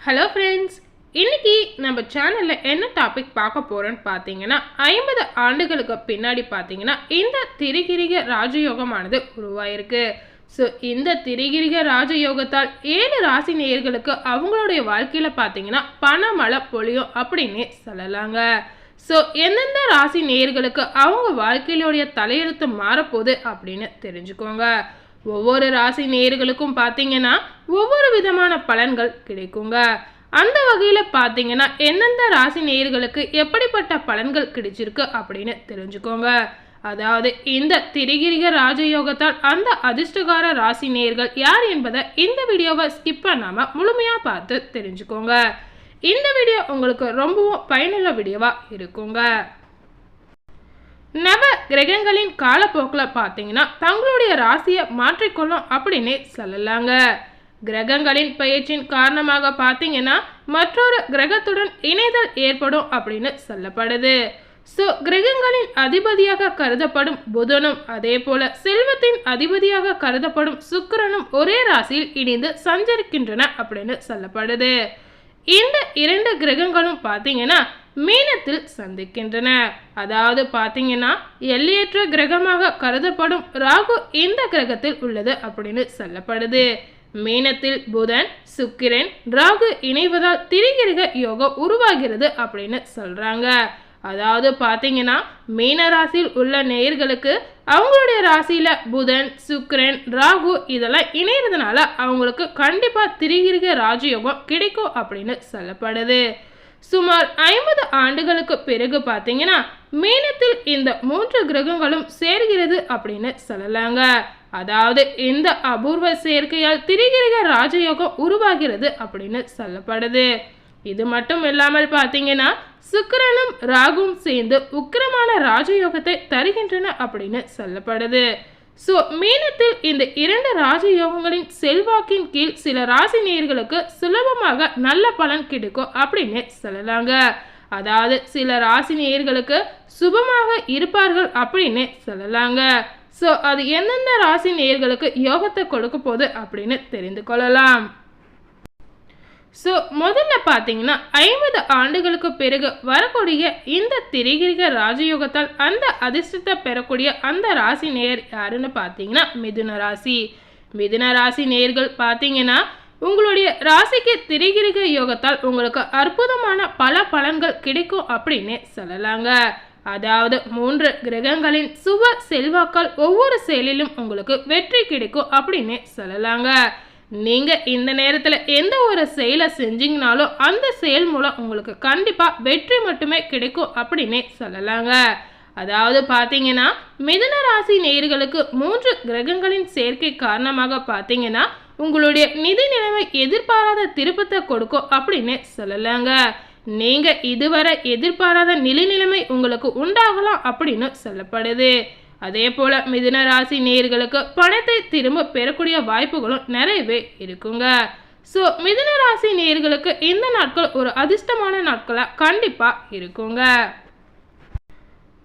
Hello friends, இன்னைக்கு நம்ம சேனலில் என்ன டாபிக் பார்க்க போகிறோன்னு பார்த்தீங்கன்னா 50 ஆண்டுகளுக்கு பின்னாடி பார்த்தீங்கன்னா இந்த திரிகிரிக ராஜயோகமானது உருவாயிருக்கு. ஸோ இந்த திரிகிரிக ராஜயோகத்தால் 7 ராசி நேயர்களுக்கு அவங்களுடைய வாழ்க்கையில் பார்த்தீங்கன்னா பணமழை பொழியும் அப்படின்னே சொல்லலாங்க. ஸோ எந்தெந்த ராசி நேயர்களுக்கு அவங்க வாழ்க்கையிலுடைய தலையெழுத்து மாறப்போகுது அப்படின்னு தெரிஞ்சுக்கோங்க. ஒவ்வொரு ராசி நேயர்களுக்கும் பார்த்தீங்கன்னா ஒவ்வொரு விதமான பலன்கள் கிடைக்குங்க. அந்த வகையில் பார்த்தீங்கன்னா எந்தெந்த ராசி நேயர்களுக்கு எப்படிப்பட்ட பலன்கள் கிடைச்சிருக்கு அப்படின்னு தெரிஞ்சுக்கோங்க. அதாவது இந்த திரிகிரிக ராஜயோகத்தால் அந்த அதிர்ஷ்டகார ராசி நேயர்கள் யார் என்பதை இந்த வீடியோவை ஸ்கிப் பண்ணாமல் முழுமையாக பார்த்து தெரிஞ்சுக்கோங்க. இந்த வீடியோ உங்களுக்கு ரொம்பவும் பயனுள்ள வீடியோவாக இருக்குங்க. நவ கிரகங்களின் காலப்போக்கில் பார்த்தீங்கன்னா தங்களுடைய ராசியை மாற்றிக்கொள்ளும் அப்படின்னே சொல்லலாங்க. கிரகங்களின் பயிற்சியின் காரணமாக பார்த்தீங்கன்னா மற்றொரு கிரகத்துடன் இணைதல் ஏற்படும் அப்படின்னு சொல்லப்படுது. ஸோ கிரகங்களின் அதிபதியாக கருதப்படும் புதனும் அதே போல செல்வத்தின் அதிபதியாக கருதப்படும் சுக்கிரனும் ஒரே ராசியில் இணைந்து சஞ்சரிக்கின்றன அப்படின்னு சொல்லப்படுது. இந்த 2 கிரகங்களும் பார்த்தீங்கன்னா மீனத்தில் சந்திக்கின்றன. அதாவது பார்த்தீங்கன்னா எல்லையற்ற கிரகமாக கருதப்படும் ராகு இந்த கிரகத்தில் உள்ளது அப்படின்னு சொல்லப்படுது. மீனத்தில் புதன் சுக்கிரன் ராகு இணைவதால் திரிகிரக யோகம் உருவாகிறது அப்படின்னு சொல்றாங்க. அதாவது பார்த்தீங்கன்னா மீன ராசியில் உள்ள நேயர்களுக்கு அவங்களுடைய ராசியில புதன் சுக்கிரன் ராகு இதெல்லாம் இணைகிறதுனால அவங்களுக்கு கண்டிப்பா திரிகிரக ராஜயோகம் கிடைக்கும் அப்படின்னு சொல்லப்படுது. சுமார் 50 ஆண்டுகளுக்கு பிறகு பார்த்தீங்கன்னா மீனத்தில் இந்த 3 கிரகங்களும் சேர்கிறது அப்படின்னு சொல்லலாங்க. அதாவது இந்த அபூர்வ சேர்க்கையால் திரிகிரக ராஜயோகம் உருவாகிறது அப்படின்னு சொல்லப்படுது. இது மட்டும் இல்லாமல் பார்த்தீங்கன்னா சுக்கிரனும் ராகும் சேர்ந்து உக்கிரமான ராஜயோகத்தை தருகின்றன அப்படின்னு சொல்லப்படுது. ஸோ மீனத்தில் இந்த 2 ராஜயோகங்களின் செல்வாக்கின் கீழ் சில ராசி நேயர்களுக்கு சுலபமாக நல்ல பலன் கிடைக்கும் அப்படின்னு சொல்லலாங்க. அதாவது சில ராசி நேயர்களுக்கு சுபமாக இருப்பார்கள் அப்படின்னு சொல்லலாங்க. ஸோ அது எந்தெந்த ராசி நேயர்களுக்கு யோகத்தை கொடுக்க போகுது அப்படின்னு தெரிந்து கொள்ளலாம். ஸோ முதல்ல பார்த்தீங்கன்னா 50 ஆண்டுகளுக்கு பிறகு வரக்கூடிய இந்த திரிகிரக ராஜயோகத்தால் அந்த அதிர்ஷ்டத்தை பெறக்கூடிய அந்த ராசி நேயர் யாருன்னு பார்த்தீங்கன்னா மிதுன ராசி. மிதுன ராசி நேயர்கள் பார்த்தீங்கன்னா உங்களுடைய ராசிக்கு திரிகிரக யோகத்தால் உங்களுக்கு அற்புதமான பல பலன்கள் கிடைக்கும் அப்படின்னு சொல்லலாங்க. அதாவது 3 கிரகங்களின் சுப செல்வாக்கால் ஒவ்வொரு செயலிலும் உங்களுக்கு வெற்றி கிடைக்கும் அப்படின்னு சொல்லலாங்க. நீங்க இந்த நேரத்தில் எந்த ஒரு செயலை செஞ்சீங்கனாலும் அந்த செயல் மூலம் உங்களுக்கு கண்டிப்பா வெற்றி மட்டுமே கிடைக்கும் அப்படின்னு சொல்லலாங்க. அதாவது பார்த்தீங்கன்னா மிதுன ராசி நேயர்களுக்கு 3 கிரகங்களின் சேர்க்கை காரணமாக பார்த்தீங்கன்னா உங்களுடைய நிதி நிலைமை எதிர்பாராத திருப்பத்தை கொடுக்கும் அப்படின்னு சொல்லலாங்க. நீங்க இதுவரை எதிர்பாராத நிலைமை உங்களுக்கு உண்டாகலாம் அப்படின்னு சொல்லப்படுது. அதே போல மிதுன ராசி நேயர்களுக்கு பணத்தை திரும்ப பெறக்கூடிய வாய்ப்புகளும் நிறையவே இருக்குங்க. ஸோ மிதுன ராசி நேயர்களுக்கு இந்த நாட்கள் ஒரு அதிர்ஷ்டமான நாட்களாக கண்டிப்பா இருக்குங்க.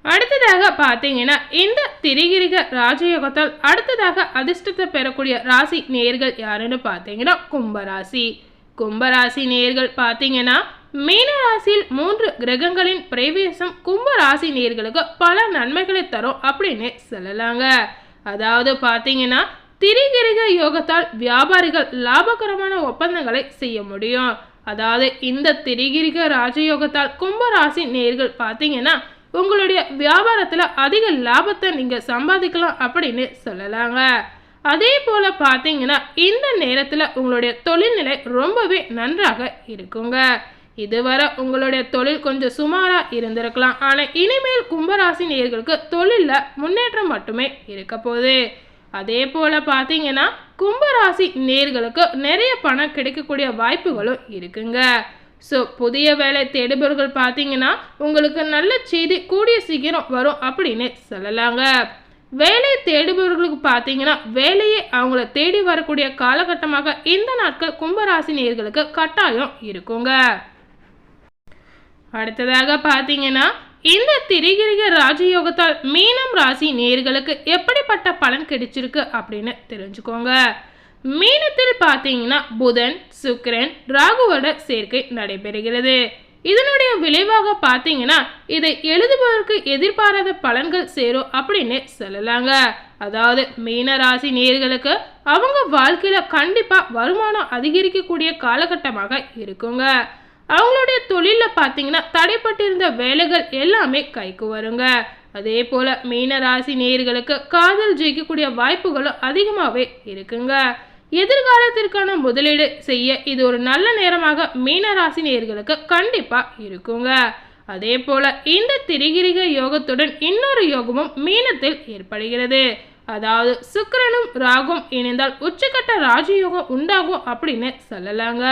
அடுத்ததாக பார்த்தீங்கன்னா இந்த திரிகிரக ராஜயோகத்தால் அடுத்ததாக அதிர்ஷ்டத்தை பெறக்கூடிய ராசி நேயர்கள் யாருன்னு பார்த்தீங்கன்னா கும்பராசி. கும்பராசி நேயர்கள் பார்த்தீங்கன்னா மீன ராசியில் 3 கிரகங்களின் பிரவேசம் கும்ப ராசி நேயர்களுக்கு பல நன்மைகளை தரும் அப்படின்னு சொல்லலாங்க. அதாவது பார்த்தீங்கன்னா திரிகிரக யோகத்தால் வியாபாரிகள் லாபகரமான ஒப்பந்தங்களை செய்ய முடியும். அதாவது இந்த திரிகிரக ராஜயோகத்தால் கும்ப ராசி நேயர்கள் பார்த்தீங்கன்னா உங்களுடைய வியாபாரத்தில் அதிக லாபத்தை நீங்கள் சம்பாதிக்கலாம் அப்படின்னு சொல்லலாங்க. அதே போல பார்த்தீங்கன்னா இந்த நேரத்தில் உங்களுடைய தொழில்நிலை ரொம்பவே நன்றாக இருக்குங்க. இதுவரை உங்களுடைய தொழில் கொஞ்சம் சுமாராக இருந்திருக்கலாம். ஆனால் இனிமேல் கும்பராசி நேயர்களுக்கு தொழிலில் முன்னேற்றம் மட்டுமே இருக்க போகுது. அதே போல் பார்த்தீங்கன்னா கும்பராசி நேயர்களுக்கு நிறைய பணம் கிடைக்கக்கூடிய வாய்ப்புகளும் இருக்குங்க. ஸோ புதிய வேலை தேடுபவர்கள் பார்த்தீங்கன்னா உங்களுக்கு நல்ல செய்தி கூடிய சீக்கிரம் வரும் அப்படின்னு சொல்லலாங்க. வேலை தேடுபவர்களுக்கு பார்த்தீங்கன்னா வேலையை அவங்கள தேடி வரக்கூடிய காலகட்டமாக இந்த நாட்கள் கும்பராசி நேயர்களுக்கு கட்டாயம் இருக்குங்க. அடுத்ததாக பார்த்தீங்கன்னா இந்த திரிகிரக ராஜயோகத்தால் மீனம் ராசி நேயர்களுக்கு எப்படிப்பட்ட பலன் கிடைச்சிருக்கு அப்படின்னு தெரிஞ்சுக்கோங்க. மீனத்தில் பார்த்தீங்கன்னா புதன், சுக்கிரன், ராகுவோட சேர்க்கை நடைபெறுகிறது. இதனுடைய விளைவாக பார்த்தீங்கன்னா இதை எழுதுபவருக்கு எதிர்பாராத பலன்கள் சேரும் அப்படின்னு சொல்லலாங்க. அதாவது மீன ராசி நேயர்களுக்கு அவங்க வாழ்க்கையில கண்டிப்பா வருமானம் அதிகரிக்கக்கூடிய காலகட்டமாக இருக்குங்க. அவங்களுடைய தொழில பார்த்தீங்கன்னா தடைப்பட்டிருந்த வேலைகள் எல்லாமே கைக்கு வருங்க. அதே போல மீன ராசி நேயர்களுக்கு காதல் ஜெயிக்கக்கூடிய வாய்ப்புகளும் அதிகமாகவே இருக்குங்க. எதிர்காலத்திற்கான முதலீடு செய்ய இது ஒரு நல்ல நேரமாக மீன ராசி நேயர்களுக்கு கண்டிப்பா இருக்குங்க. அதே போல இந்த திரிகிரிக யோகத்துடன் இன்னொரு யோகமும் மீனத்தில் ஏற்படுகிறது. அதாவது சுக்கிரனும் ராகும் இணைந்தால் உச்சக்கட்ட ராஜயோகம் உண்டாகும் அப்படின்னு சொல்லலாங்க.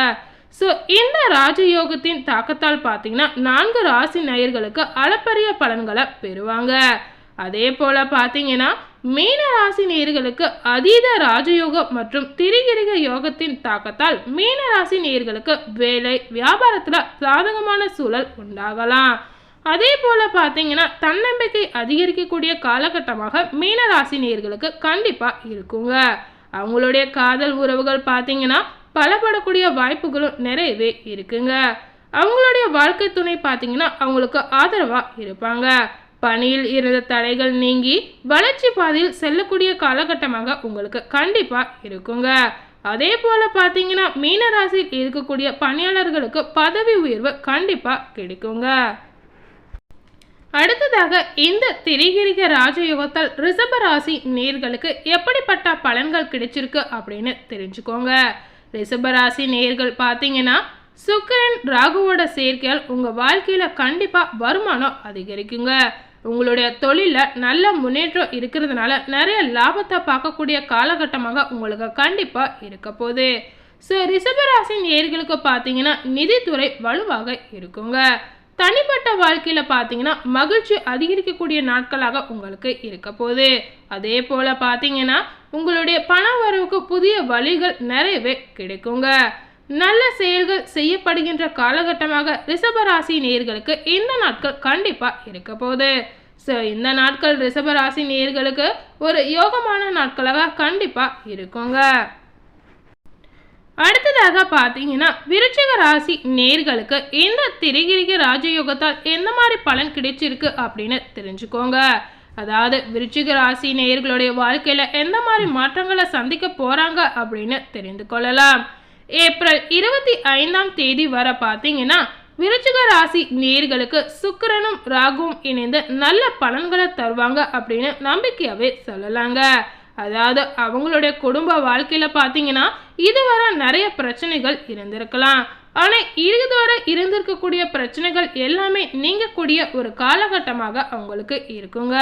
ஸோ இந்த ராஜயோகத்தின் தாக்கத்தால் பார்த்தீங்கன்னா 4 ராசி நேயர்களுக்கு அளப்பரிய பலன்களை பெறுவாங்க. அதே போல பார்த்தீங்கன்னா மீன ராசி நேயர்களுக்கு அதீத ராஜயோகம் மற்றும் திரிகிரிக யோகத்தின் தாக்கத்தால் மீன ராசி நேயர்களுக்கு வேலை வியாபாரத்தில் சாதகமான சூழல் உண்டாகலாம். அதே போல பார்த்தீங்கன்னா தன்னம்பிக்கை அதிகரிக்கக்கூடிய காலகட்டமாக மீன ராசி நேயர்களுக்கு கண்டிப்பாக இருக்குங்க. அவங்களுடைய காதல் உறவுகள் பார்த்தீங்கன்னா பலப்படக்கூடிய வாய்ப்புகளும் நிறையவே இருக்குங்க. அவங்களுடைய வாழ்க்கை துணை பார்த்தீங்கன்னா அவங்களுக்கு ஆதரவாக இருப்பாங்க. பணியில் இருந்த தடைகள் நீங்கி வளர்ச்சி பாதையில் செல்லக்கூடிய காலகட்டமாக உங்களுக்கு கண்டிப்பா இருக்குங்க. அதே போல பார்த்தீங்கன்னா மீனராசியில் இருக்கக்கூடிய பணியாளர்களுக்கு பதவி உயர்வு கண்டிப்பா கிடைக்குங்க. அடுத்ததாக இந்த திரிகிரிக ராஜயோகத்தால் ரிஷப ராசி நேயர்களுக்கு எப்படிப்பட்ட பலன்கள் கிடைச்சிருக்கு அப்படின்னு தெரிஞ்சுக்கோங்க. ரிஷப ராசி நேயர்கள் பார்த்தீங்கன்னா சுக்கிரன் ராகுவோட சேர்க்கையால் உங்கள் வாழ்க்கையில் கண்டிப்பாக வருமானம் அதிகரிக்குங்க. உங்களுடைய தொழிலில் நல்ல முன்னேற்றம் இருக்கிறதுனால நிறைய லாபத்தை பார்க்கக்கூடிய காலகட்டமாக உங்களுக்கு கண்டிப்பாக இருக்க போகுது. ஸோ ரிஷபராசி நேயர்களுக்கு பார்த்தீங்கன்னா நிதித்துறை வலுவாக இருக்குங்க. தனிப்பட்ட வாழ்க்கையில் பார்த்தீங்கன்னா மகிழ்ச்சி அதிகரிக்கக்கூடிய நாட்களாக உங்களுக்கு இருக்க போகுது. அதே போல் பார்த்தீங்கன்னா உங்களுடைய பண வரவுக்கு புதிய வழிகள் நிறையவே கிடைக்குங்க. நல்ல செயல்கள் செய்யப்படுகின்ற காலகட்டமாக ரிஷபராசி நேயர்களுக்கு இந்த நாட்கள் கண்டிப்பாக இருக்க போகுது. ஸோ இந்த நாட்கள் ரிஷபராசி நேயர்களுக்கு ஒரு யோகமான நாட்களாக கண்டிப்பாக இருக்குங்க. அடுத்ததாக பார்த்தீங்கன்னா விருச்சிக ராசி நேயர்களுக்கு இந்த திரிகிரிக ராஜயோகத்தால் எந்த மாதிரி பலன் கிடைச்சிருக்கு அப்படின்னு தெரிஞ்சுக்கோங்க. அதாவது விருச்சிக ராசி நேயர்களுடைய வாழ்க்கையில எந்த மாதிரி மாற்றங்களை சந்திக்க போறாங்க அப்படின்னு தெரிந்து கொள்ளலாம். ஏப்ரல் 25 வர பார்த்தீங்கன்னா விருச்சிக ராசி நேயர்களுக்கு சுக்கிரனும் ராகுவும் இணைந்து நல்ல பலன்களை தருவாங்க அப்படின்னு நம்பிக்கையாவே சொல்லலாங்க. அதாவது அவங்களுடைய குடும்ப வாழ்க்கையில பார்த்தீங்கன்னா இதுவரை நிறைய பிரச்சனைகள் இருந்திருக்கலாம். ஆனால் இதுவரை இருந்திருக்கக்கூடிய பிரச்சனைகள் எல்லாமே நீங்கக்கூடிய ஒரு காலகட்டமாக அவங்களுக்கு இருக்குங்க.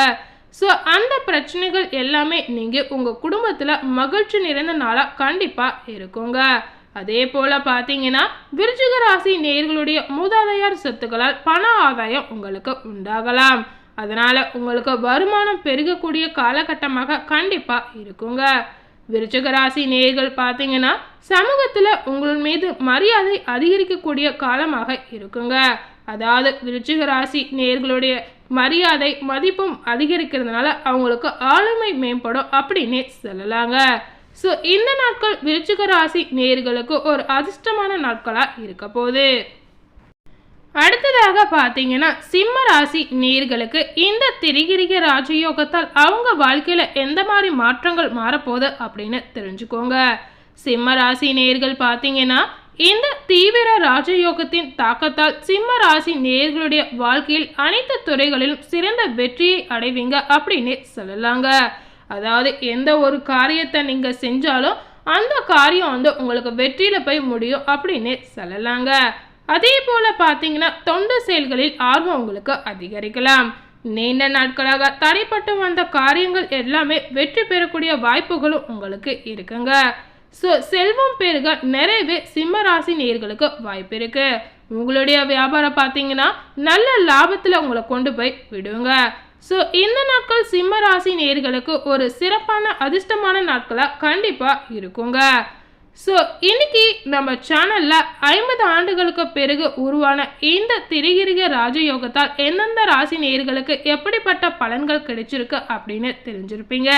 ஸோ அந்த பிரச்சனைகள் எல்லாமே நீங்கள் உங்கள் குடும்பத்தில் மகிழ்ச்சி நிறைந்த நாளாக கண்டிப்பாக இருக்குங்க. அதே போல் பார்த்தீங்கன்னா விருச்சிக ராசி நேயர்களுடைய மூதாதையார் சொத்துக்களால் பண ஆதாயம் உங்களுக்கு உண்டாகலாம். அதனால் உங்களுக்கு வருமானம் பெருகக்கூடிய காலகட்டமாக கண்டிப்பாக இருக்குங்க. விருச்சிக ராசி நேயர்கள் பார்த்தீங்கன்னா சமூகத்தில் உங்கள் மீது மரியாதை அதிகரிக்கக்கூடிய காலமாக இருக்குங்க. அதாவது விருச்சிக ராசி நேயர்களுடைய மரியாதை மதிப்பும் அதிகரிக்கிறதுனால அவங்களுக்கு ஆளுமை மேம்படும் அப்படின்னே சொல்லலாங்க. ஸோ இந்த நாட்கள் விருச்சிக ராசி நேயர்களுக்கு ஒரு அதிர்ஷ்டமான நாட்களாக இருக்க போகுது. அடுத்ததாக பார்த்தீங்கன்னா சிம்ம ராசி நேயர்களுக்கு இந்த திரிகிரிக ராஜயோகத்தால் அவங்க வாழ்க்கையில் எந்த மாதிரி மாற்றங்கள் மாறப்போகுது அப்படின்னு தெரிஞ்சுக்கோங்க. சிம்ம ராசி நேயர்கள் பார்த்தீங்கன்னா இந்த தீவிர ராஜயோகத்தின் தாக்கத்தால் சிம்ம ராசி நேயர்களுடைய வாழ்க்கையில் அனைத்து துறைகளிலும் சிறந்த வெற்றியை அடைவீங்க அப்படின்னு சொல்லலாங்க. அதாவது எந்த ஒரு காரியத்தை நீங்கள் செஞ்சாலும் அந்த காரியம் உங்களுக்கு வெற்றியில் போய் முடியும் அப்படின்னு சொல்லலாங்க. அதே போல் பார்த்தீங்கன்னா தொண்டு செயல்களில் ஆர்வம் உங்களுக்கு அதிகரிக்கலாம். நீண்ட நாட்களாக தடைப்பட்டு வந்த காரியங்கள் எல்லாமே வெற்றி பெறக்கூடிய வாய்ப்புகளும் உங்களுக்கு இருக்குங்க. ஸோ செல்வம் பெருக நிறையவே சிம்ம ராசி நேயர்களுக்கு வாய்ப்பு இருக்கு. உங்களுடைய வியாபாரம் பார்த்தீங்கன்னா நல்ல லாபத்தில் உங்களை கொண்டு போய் விடுங்க. ஸோ இந்த நாட்கள் சிம்ம ராசி நேயர்களுக்கு ஒரு சிறப்பான அதிர்ஷ்டமான நாட்களாக கண்டிப்பாக இருக்குங்க. ஸோ இன்னைக்கு நம்ம சேனலில் 50 ஆண்டுகளுக்கு பிறகு உருவான இந்த திரிகிரிக ராஜயோகத்தால் எந்தெந்த ராசி நேயர்களுக்கு எப்படிப்பட்ட பலன்கள் கிடைச்சிருக்கு அப்படின்னு தெரிஞ்சிருப்பீங்க.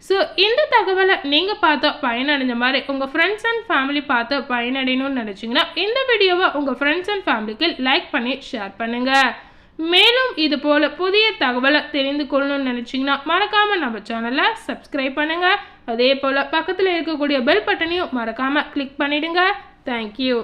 ஸோ இந்த தகவலை நீங்கள் பார்த்து பயனடைஞ்ச மாதிரி உங்கள் ஃப்ரெண்ட்ஸ் அண்ட் ஃபேமிலி பார்த்து பயனடையணும்னு நினச்சிங்கன்னா இந்த வீடியோவை உங்கள் ஃப்ரெண்ட்ஸ் அண்ட் ஃபேமிலிக்கு லைக் பண்ணி ஷேர் பண்ணுங்கள். மேலும் இது போல் புதிய தகவலை தெரிந்து கொள்ளணும்னு நினச்சிங்கன்னா மறக்காமல் நம்ம சேனலை சப்ஸ்கிரைப் பண்ணுங்கள். அதே போல் பக்கத்தில் இருக்கக்கூடிய பெல் பட்டனையும் மறக்காமல் கிளிக் பண்ணிவிடுங்க. தேங்க்யூ.